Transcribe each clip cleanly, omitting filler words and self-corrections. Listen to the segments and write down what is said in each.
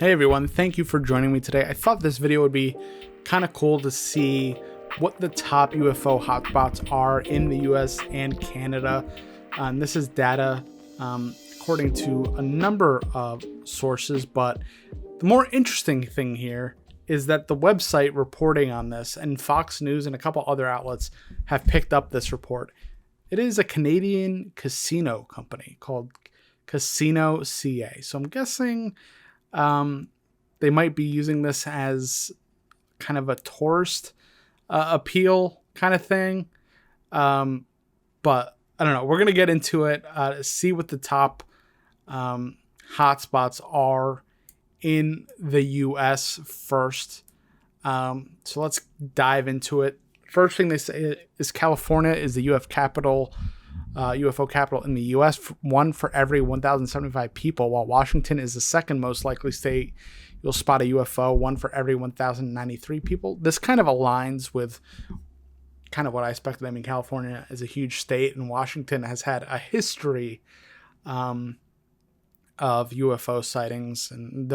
Hey everyone, thank you for joining me today. I thought this video would be kind of cool to see what the top UFO hotspots are in the US and Canada. This is data according to a number of sources, but the more interesting thing here is that the website reporting on this and Fox News and a couple other outlets have picked up this report. It is a Canadian casino company called Casino CA. So I'm guessing they might be using this as kind of a tourist appeal kind of thing. But I don't know. We're going to get into it, see what the top hotspots are in the US first. So let's dive into it. First thing they say is California is the UFO capital in the US, one for every 1,075 people, while Washington is the second most likely state you'll spot a UFO, one for every 1,093 people. This kind of aligns with kind of what I expected. I mean, California is a huge state, and Washington has had a history of UFO sightings, and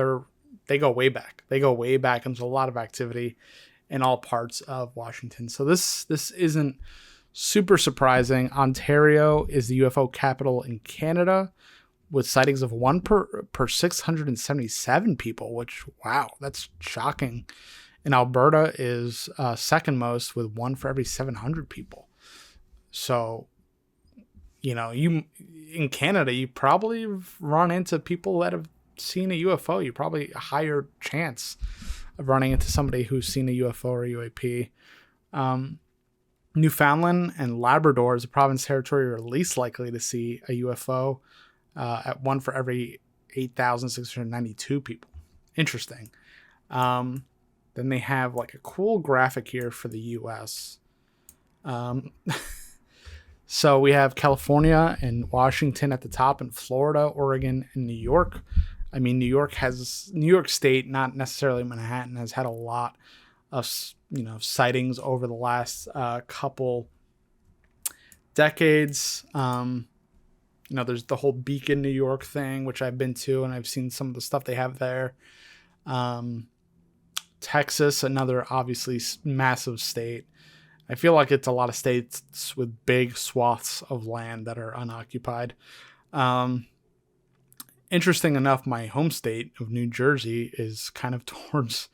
they go way back. They go way back, and there's a lot of activity in all parts of Washington. So this isn't super surprising. Ontario is the UFO capital in Canada with sightings of one per 677 people, which, wow, that's shocking. And Alberta is second most with one for every 700 people. So, in Canada, you probably run into people that have seen a UFO. You probably a higher chance of running into somebody who's seen a UFO or UAP. Newfoundland and Labrador as a province territory are least likely to see a UFO at one for every 8,692 people. Interesting. Then they have like a cool graphic here for the US. So we have California and Washington at the top, and Florida, Oregon, and New York. I mean, New York State, not necessarily Manhattan, has had a lot of sightings over the last couple decades. There's the whole Beacon, New York thing, which I've been to, and I've seen some of the stuff they have there. Texas, another obviously massive state. I feel like it's a lot of states with big swaths of land that are unoccupied. Interesting enough, my home state of New Jersey is kind of towards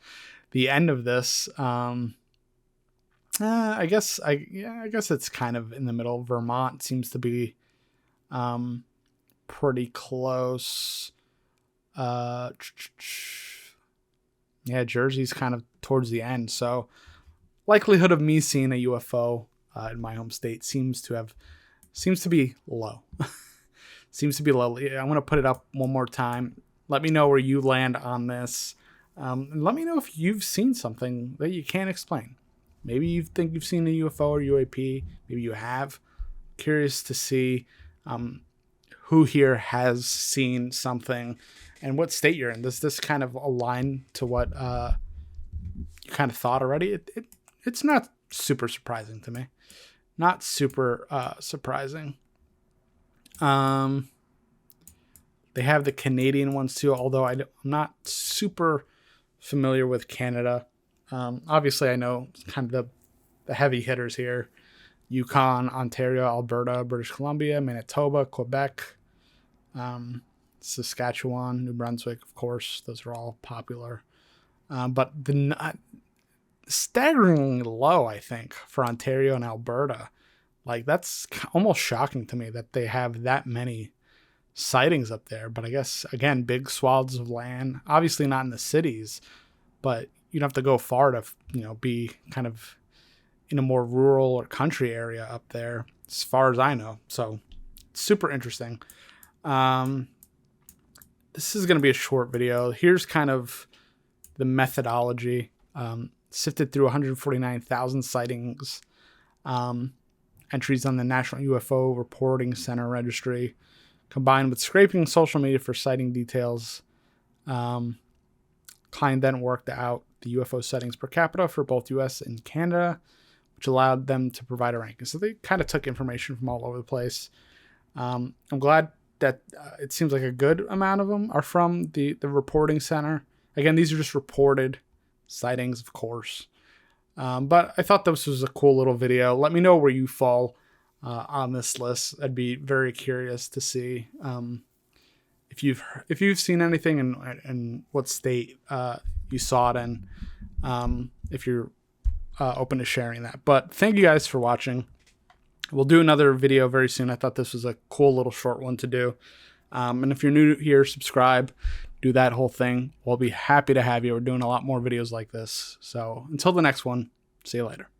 the end of this. I guess it's kind of in the middle. Vermont seems to be pretty close. Jersey's kind of towards the end. So likelihood of me seeing a UFO in my home state seems to be low. Seems to be low. I'm going to put it up one more time. Let me know where you land on this. And let me know if you've seen something that you can't explain. Maybe you think you've seen a UFO or UAP. Maybe you have. Curious to see who here has seen something and what state you're in. Does this kind of align to what you kind of thought already? It's not super surprising to me. Not super surprising. They have the Canadian ones too, although I'm not super familiar with Canada. Obviously, I know kind of the heavy hitters here: Yukon, Ontario, Alberta, British Columbia, Manitoba, Quebec, Saskatchewan, New Brunswick, of course. Those are all popular. But the staggeringly low, I think, for Ontario and Alberta. Like, that's almost shocking to me that they have that many sightings up there. But I guess, again, big swaths of land, obviously not in the cities, but you don't have to go far to, be kind of in a more rural or country area up there, as far as I know. So super interesting. This is going to be a short video. Here's kind of the methodology. Sifted through 149,000 sightings, entries on the National UFO Reporting Center registry, combined with scraping social media for sighting details. Client then worked out the UFO sightings per capita for both US and Canada, which allowed them to provide a ranking. So they kind of took information from all over the place. I'm glad that it seems like a good amount of them are from the reporting center. Again, these are just reported sightings, of course. But I thought this was a cool little video. Let me know where you fall on this list. I'd be very curious to see if you've seen anything and what state you saw it in. If you're open to sharing that. But thank you guys for watching. We'll do another video very soon. I thought this was a cool little short one to do. And if you're new here, subscribe, do that whole thing. We'll be happy to have you. We're doing a lot more videos like this. So until the next one, see you later.